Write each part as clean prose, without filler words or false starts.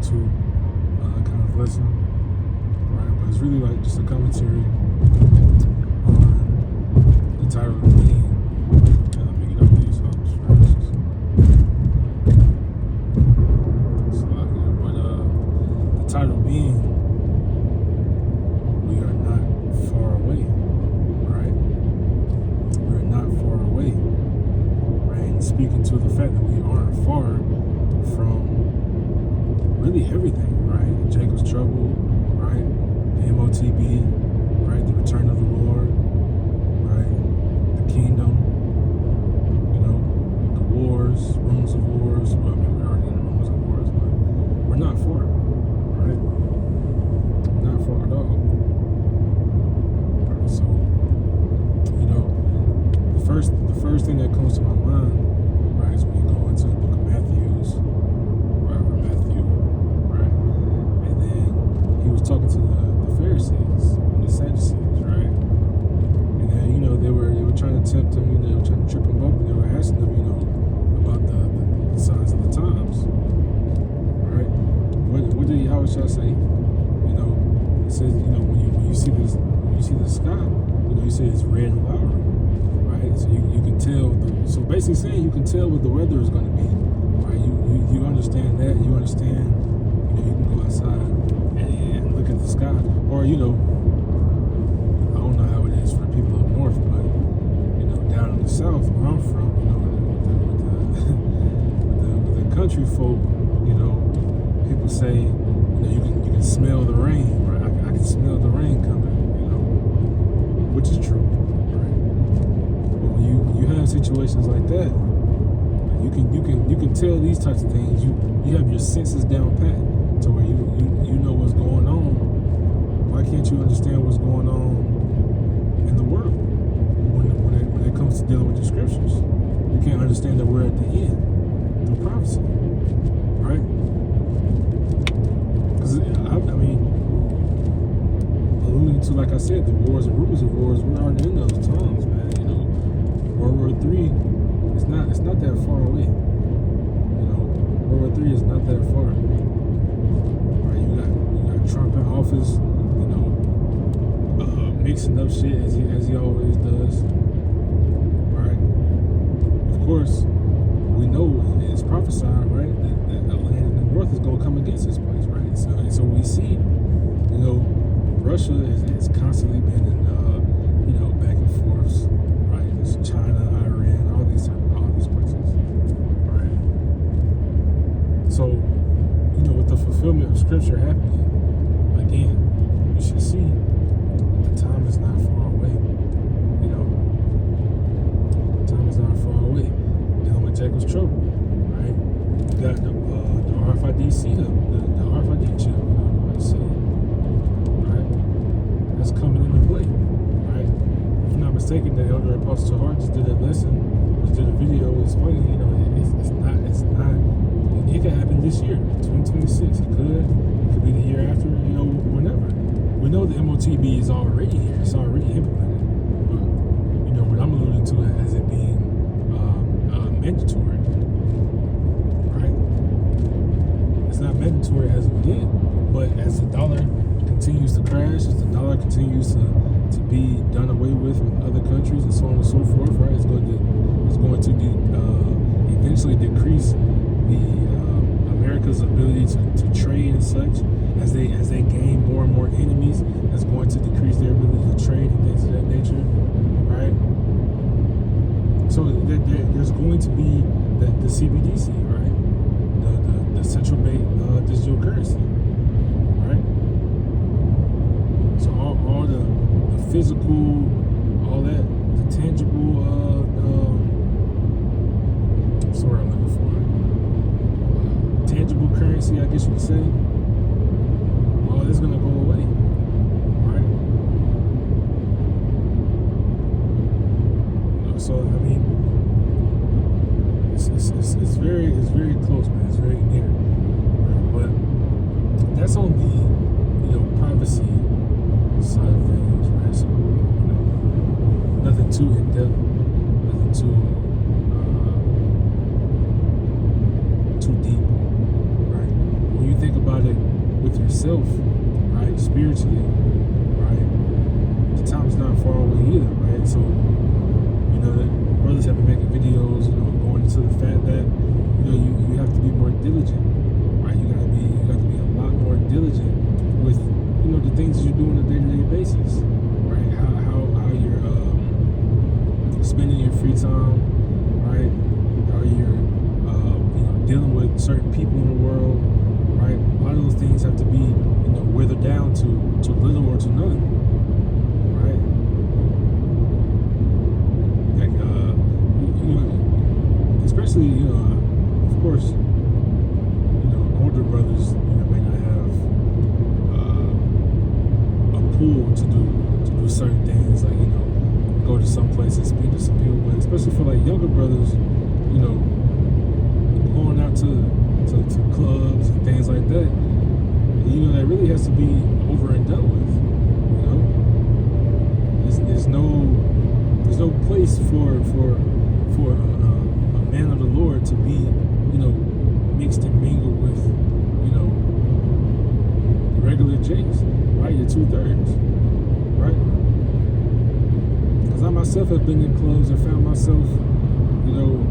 2 kind of lesson, right? But it's really like just a commentary on the title of the being. Let me get up these hopes first. But the title being, we are not far away, right? We're not far away, right? And speaking to the fact that we aren't far from really everything, right? Jacob's trouble, right? The MOTB, right? The return of the Lord, right? The kingdom, the wars, rumors of wars. Well, I mean, we're already in the rumors of wars, but we're not far, right? We're not far at all. Right, so, the first thing that comes to my mind, right, is when you go into the book of Matthew, right? And then he was talking to the Pharisees and the Sadducees, right? And then, they were trying to tempt him, they were trying to trip him up, and they were asking him, about the signs of the times, right? What did Yahweh Shah say? He says, when you see the sky, you say it's red and lowry, right? So you can tell. So basically saying you can tell what the weather is going to be, right? You understand that. You understand. You can go outside and look at the sky, or I don't know how it is for people up north, but down in the south where I'm from, with the country folk, people say, you can smell the rain, right? I can smell the rain coming, which is true, right? But when you have situations like that, you can tell these types of things. You have your senses down pat to where you know what's going on. Why can't you understand what's going on in the world when it comes to dealing with the scriptures? You can't understand that we're at the end through prophecy, right? Because alluding to, like I said, the wars and rumors of wars, we're already in those times, man. World War III it's not that far away. World War III is not that far. Right? You got Trump in office, mixing up shit as he always does. Right? Of course, we know it's prophesied, right, that the land in the north is gonna come against this place, right? So we see, Russia is constantly been in back and forths, right? It's China, Iran, all these places, right? So, with the fulfillment of scripture happening, again, you should see that the time is not far away. The time is not far away. Dealing with Jacob's trouble, right? You got the RFID seal, the RFID chip, let's say, right? That's coming into play, right? If I'm not mistaken, the Elder Apostle Hart just did a lesson, just did a video explaining, it could happen this year, 2026. It could be the year after, whenever. We know the MOTB is already here, it's already implemented, but, what I'm alluding to it as it being mandatory, right? It's not mandatory as of yet, but as the dollar continues to crash, as the dollar continues to be done away with other countries and so on and so forth, right? It's going to eventually decrease America's ability to trade and such. As they gain more and more enemies, that's going to decrease their ability to trade and things of that nature, right? So there's going to be the CBDC, right? The central bank digital currency, right? So all the physical, all that, the tangible, what's the word I'm looking for? Tangible currency, I guess you could say. All that's gonna go away, right? So it's very close, man. It's very near, right? But that's on the privacy side of things, right? So nothing too in depth, nothing too deep, right? When you think about with yourself, right, spiritually, right, the time's not far away either, right? So, you know, the brothers have been making videos, you know, going into the fact that, you know, you have to be more diligent, right? You got to be a lot more diligent with, you know, the things that you do on a day-to-day basis, right? How you're spending your free time, right? How you're, you know, dealing with certain people in the world, right? A lot of those things have to be, you know, withered down to little or to none, right? Like, you know, especially, you know, of course, you know, older brothers, you know, may not have a pool to do certain things, like, you know, go to some places, speak to some people, but especially for like younger brothers, you know, going out to clubs and things like that, you know, that really has to be over and done with. You know, there's no place for a man of the Lord to be, you know, mixed and mingled with, you know, regular Jakes, right? Your 2/3, right? Because I myself have been in clubs and found myself, you know,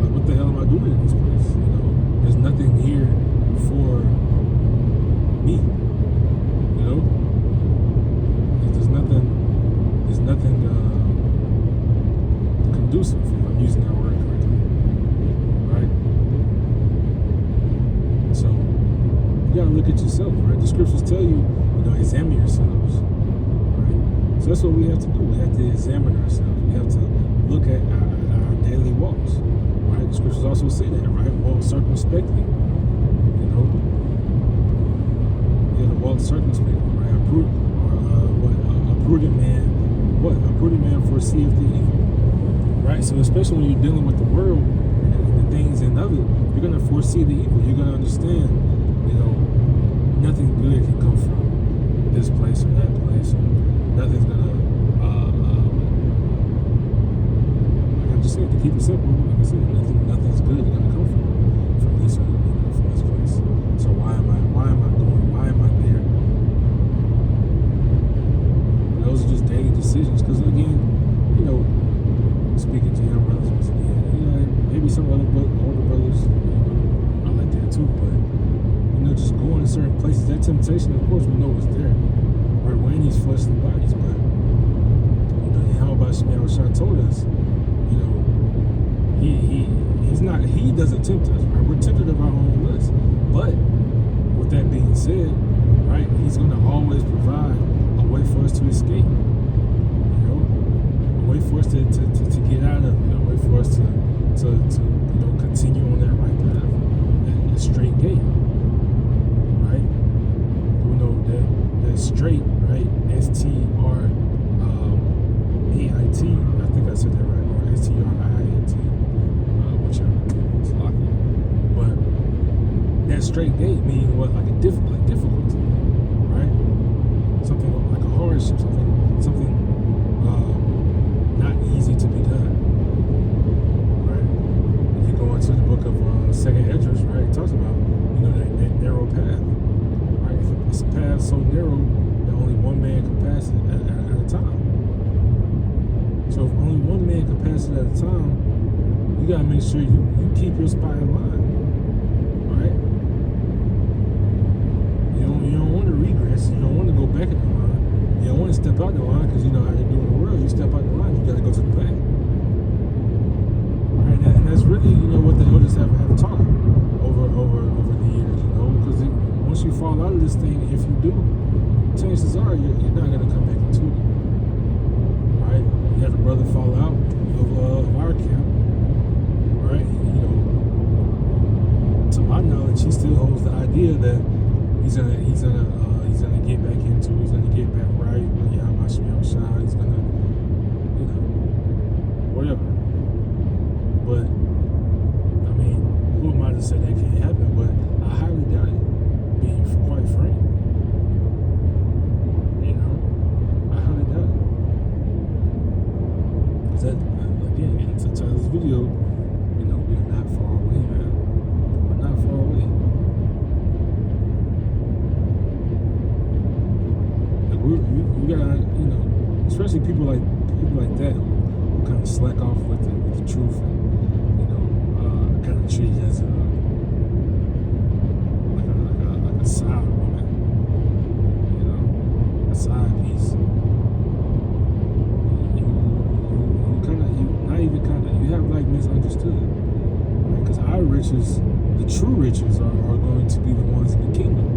like, what the hell am I doing in this place? You know, there's nothing here for me. You know, there's nothing conducive, if I'm using that word correctly, right? So you gotta look at yourself, right? The scriptures tell you, you know, examine yourselves, right? So that's what we have to do. We have to examine ourselves. We have to look at our daily walks, right? The scriptures also say that, right? Walk circumspectly, you know. You have to walk circumspectly, right? A prudent man foreseeth the evil, right? So especially when you're dealing with the world and the things in of it, you're gonna foresee the evil. You're gonna understand, you know, nothing good can come from this place or that place, or nothing's gonna. Like I just said, to keep it simple, like I said, nothing's good gonna come from this, or, you know, from this place. So why am I going? Why am I there? And those are just daily decisions. Because again, you know, speaking to young brothers once again, you know, maybe some other older brothers, you know, are like that too, but, you know, just going to certain places, that temptation, of course, we know is there. Right? We're in these fleshly bodies, but, you know, and how about Shemaiah Shah told us, you know, he doesn't tempt us, right? We're tempted of our own lust. But with that being said, right, he's gonna always provide a way for us to escape. You know, a way for us to get out of it, a way for us to you know, continue on that right path, that straight gate. Right? We know that straight, right? STRAIT. I think I said that right, or STRIIT. Whichever. It's locked in. But that straight gate meaning what? Like difficulty, right? Something like a hardship, something not easy to be done, right? If you go into the book of Second Esdras, right? It talks about, you know, that narrow path, right? It's a path so narrow that only one man can pass it at a time. So if only one man can pass it at a time, you gotta make sure you keep your spot in line, right? You don't want to regress. You don't want to go back in the line. You don't want to step out the line, because you know how they do in the world. You step out the line, you gotta go to the back. Right? And that's really, you know, what the elders have taught over the years, you know, because once you fall out of this thing, if you do, chances are you're not gonna come back into it. Right? We had a brother fall out of our camp. Right? You know, to my knowledge, he still holds the idea that he's gonna get back into, he's gonna get back right. Yeah, my Shemaiah Shah, he's gonna, you know, whatever. But I mean, who am I to say that can't happen? But I highly doubt it, being quite frank. You know, I highly doubt it. Because that, again, to tell this video, you know, we are not far away, man. We're not far away. especially people like that who kind of slack off with the truth and kind of treat it as a side woman, a side piece. You have like misunderstood, right? Because our riches, the true riches, are going to be the ones in the kingdom,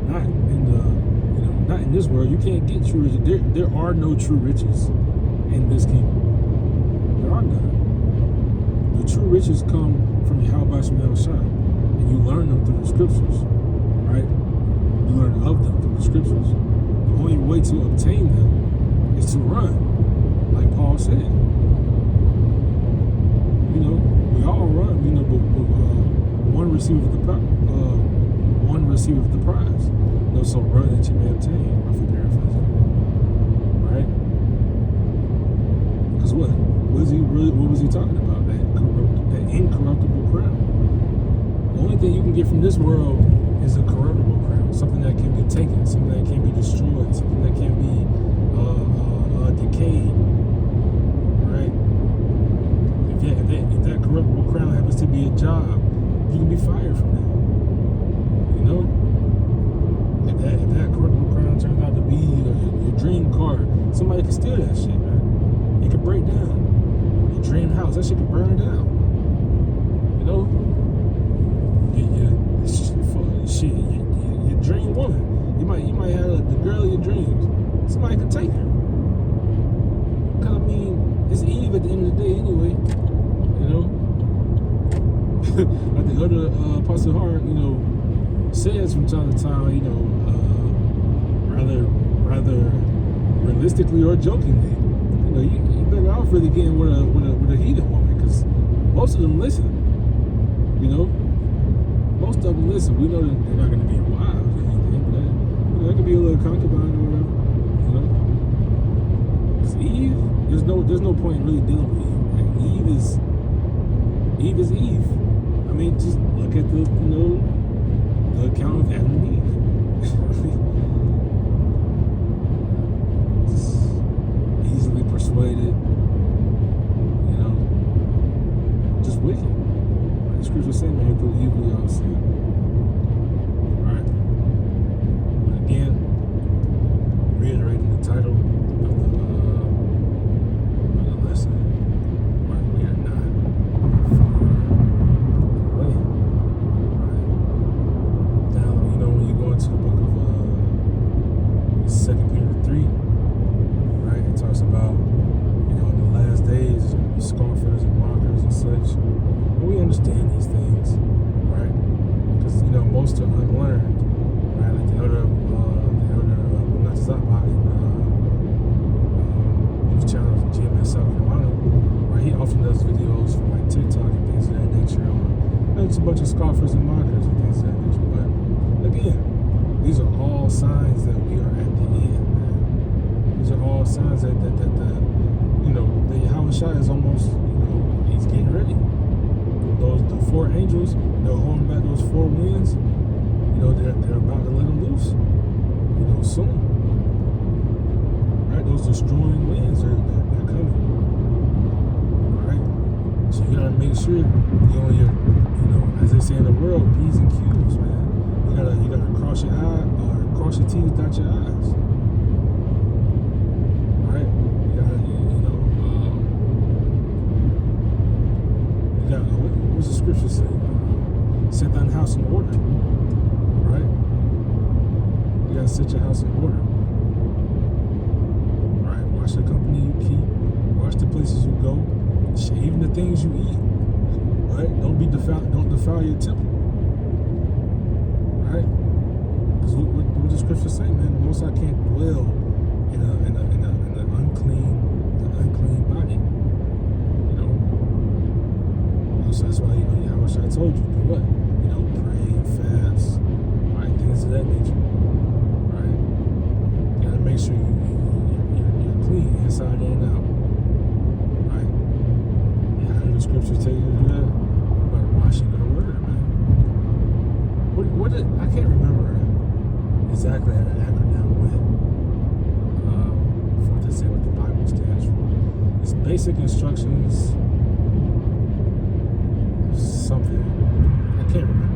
not in this world. You can't get true riches. There are no true riches in this kingdom. There are none. The true riches come from Yahweh Shemel Shah, and you learn them through the scriptures, right? You learn of them through the scriptures. The only way to obtain them is to run, like Paul said. We all run, but one receiveth the prize. So run that you may obtain, roughly paraphrasing. Right? Because what was he talking about? That incorruptible crown. The only thing you can get from this world is a corruptible crown, something that can be taken, something that can be destroyed, something that can be decayed. Right? If that corruptible crown happens to be a job, you can be fired from that. If that corruptible crown turns out to be your dream car, somebody can steal that shit, man. It could break down. Your dream house, that shit could burn down. Your dream woman. You might have the girl of your dreams. Somebody could take her. Cause it's Eve at the end of the day anyway. Like the other Apostle Hart, says from time to time, rather realistically or jokingly, you better off really getting with a heathen woman, because most of them listen. Most of them listen. We know that they're not going to be wives or anything, but that could be a little concubine or whatever. Because Eve, there's no point in really dealing with Eve. Like, Eve is Eve. Just look at the account of Adam and Eve. Just easily persuaded, just wicked. Like the scripture says, man, through evil we all sin. Alright. But again, reiterating the title of the lesson, why we are not far away. When you go into the book of 2 Peter 3, right, it talks about, in the last days, there's going to be scoffers and mockers and such. And we understand these things, right? Because, most are unlearned, right? Like the elder Natazabah in news channels in GMS South Carolina, right? He often does videos from like TikTok and things of that nature on, it's a bunch of scoffers and mockers and things of that nature. But again, these are all signs that we are at the end, man. These are all signs that the Yahweh Shai is almost, he's getting ready. The 4 angels, they're holding back those 4 winds. They're about to let them loose, soon. Right? Those destroying winds, they're coming. All right? So you gotta make sure you're on your, as they say in the world, P's and Q's, man. You gotta cross your T's, dot your I's. Right? What's the scripture say? Set thine house in order. Right? You gotta set your house in order. Right? Watch the company you keep. Watch the places you go. Even the things you eat. Right? Don't defile your temple. Right? Because what the scripture say, man, the Most High can't dwell in an unclean body. So that's why Yahweh Shai told you, do what? Pray and fast, right? Things of that nature, right? You gotta make sure you're clean inside and out, right? Yeah, how do the scriptures tell you to do that? By washing of the word, man. I can't remember exactly how the acronym went. For what they say with the Bible basic instructions, something. I can't remember.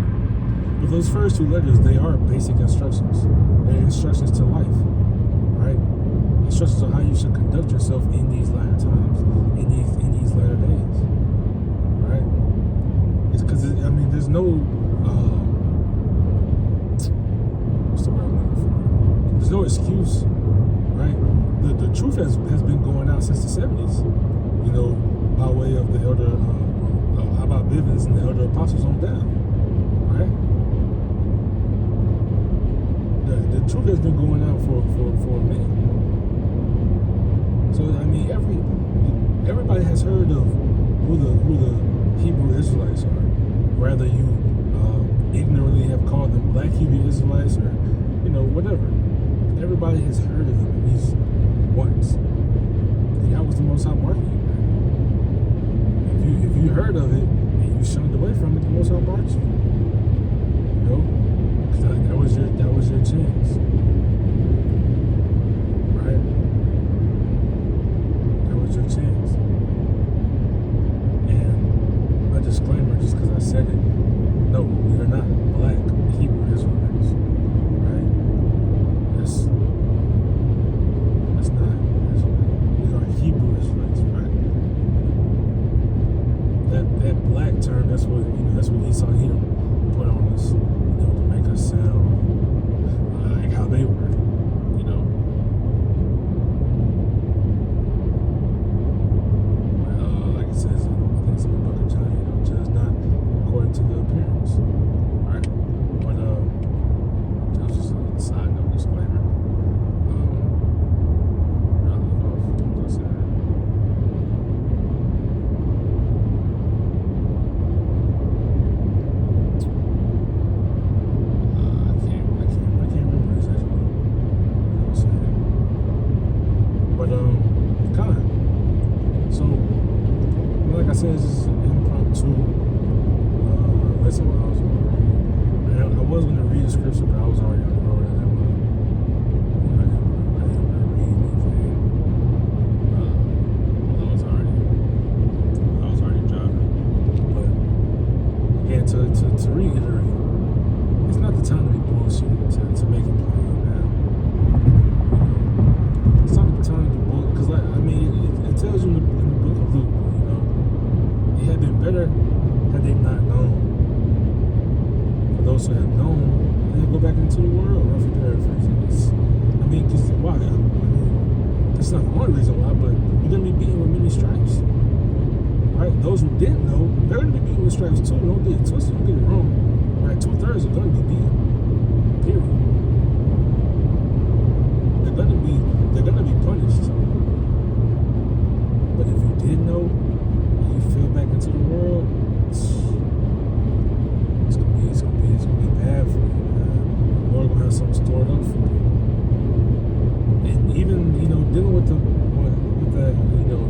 But those first two letters, they are basic instructions. They're instructions to life, right? Instructions on how you should conduct yourself in these latter times, in these latter days, right? It's because I mean, there's no what's the word I'm looking for? There's no excuse, right? The truth has been going out since the 70s, you know, by way of the elder about Bivens and the elder apostles on down, right? The truth has been going out for a minute. So I mean, everybody has heard of who the Hebrew Israelites are. Whether you ignorantly have called them Black Hebrew Israelites or you know whatever, everybody has heard of them at least once. And that was the Most High marking you. If you heard of it and you shunned away from it, the Most High marked you. You know, because that was your chance, right? That was your chance. And a disclaimer, just because I said it, no, we are not Black Hebrew Israelites, right? That's not Israelite. We are Hebrew Israelites, right? That Black term, that's what Esau Edom put on us, you know, to make us sound like how they were, you know. Like it says, I think it's in the book of John, you know, judge not according to the appearance, right? But that was just a side note disclaimer. I left off. What was I saying? I can't remember exactly what I was saying. But kind of. So, like I said, it's just an impromptu lesson while I was on the road. I was going to read the scripture, but I was already on the road. I didn't want to read anything. I was already driving. But again, to reiterate, it's not the time to be bullshit, to make it plain now. It's not the time to be bullshit, because like, I mean, it tells you in the book of Luke, you know, it had been better had they not known. For those who have known, they go back into the world, roughly paraphrasing. I mean, because why? I mean, it's not the only reason why, but you're going to be beaten with many stripes. Right? Those who didn't know, they're going to be beaten with stripes too. Don't get it twisted, don't get it wrong. Right? 2/3 are going to be beaten. Period. They're going to be punished. But if you did know, and you fell back into the world, it's gonna be bad for you, man. The Lord gonna have something stored up for you. And even, you know, dealing with that, you know,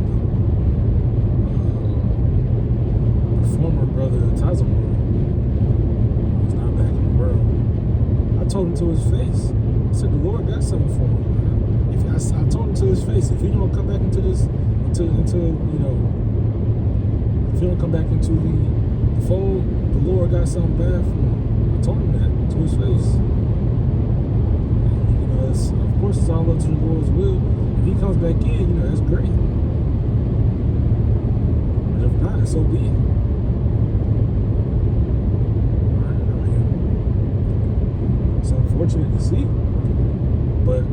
the former brother Tazamor, who's not back in the world. I told him to his face. I said the Lord got something for him, man. I told him to his face, if you don't come back into this, into you know, if you don't come back into the fold, the Lord got something bad for him. I told him that to his face. And, you know, of course, it's all up to the Lord's will. If he comes back in, you know, that's great. But if not, so be it. Right, I mean, it's unfortunate to see, but at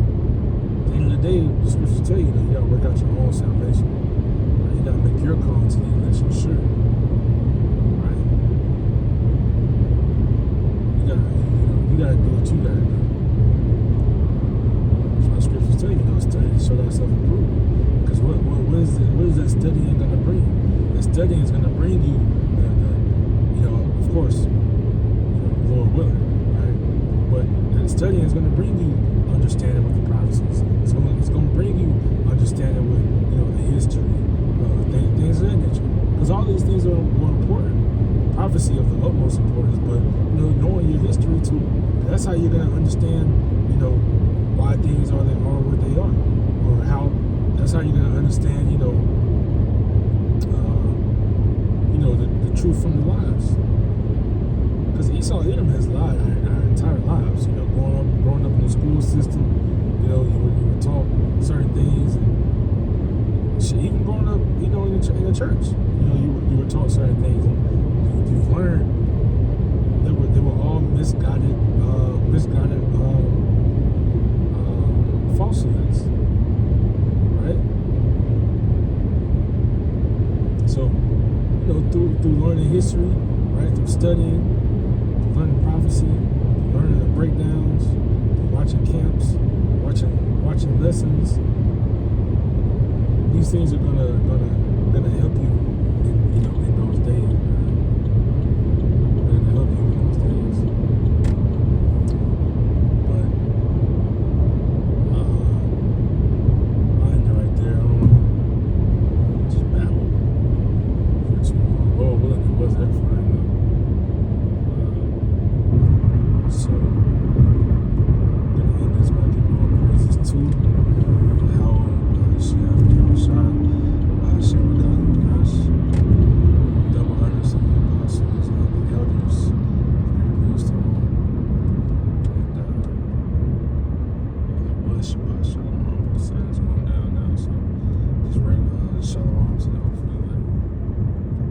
the end of the day, the scriptures tell you that you gotta work out your own salvation. Right? You gotta make your call to the election sure. Right? You gotta do what you gotta do. That's why scriptures tell you, study to show thyself approved. Because what is that studying gonna bring? That studying is gonna bring you you know, of course, you know, Lord willing, right? But that studying is gonna bring you understanding with the prophecies. It's going to bring you understanding with, you know, the history, things of that nature. Because all these things are more important. Prophecy of the utmost importance, but, you know, knowing your history too. That's how you're going to understand, you know, why things are what they are, or how. That's how you're going to understand, you know, truth from the lies. Because Esau and Edom has lied our entire lives. You know, growing up in the school system, you know, you were taught certain things, and shit, even growing up, you know, in the church, you know, you were taught certain things. And you've learned they were all misguided falsehoods, right? So, you know, through learning history, right, through studying, through learning prophecy, through learning the breakdowns, through watching camps, watching lessons, these things are gonna help you in those days. They're gonna help you in those days. But I'll end it right there. I don't wanna just babble for too long. Oh, well, it was edifying though. So I'm gonna end this by giving all praises to Yahweh, Hashem, Yahushua, Hashem, Gosh, double honors to the apostles and the elders for their wisdom. And God bless Shabbat Shalom. The sun is going down now, so just right, Shalom.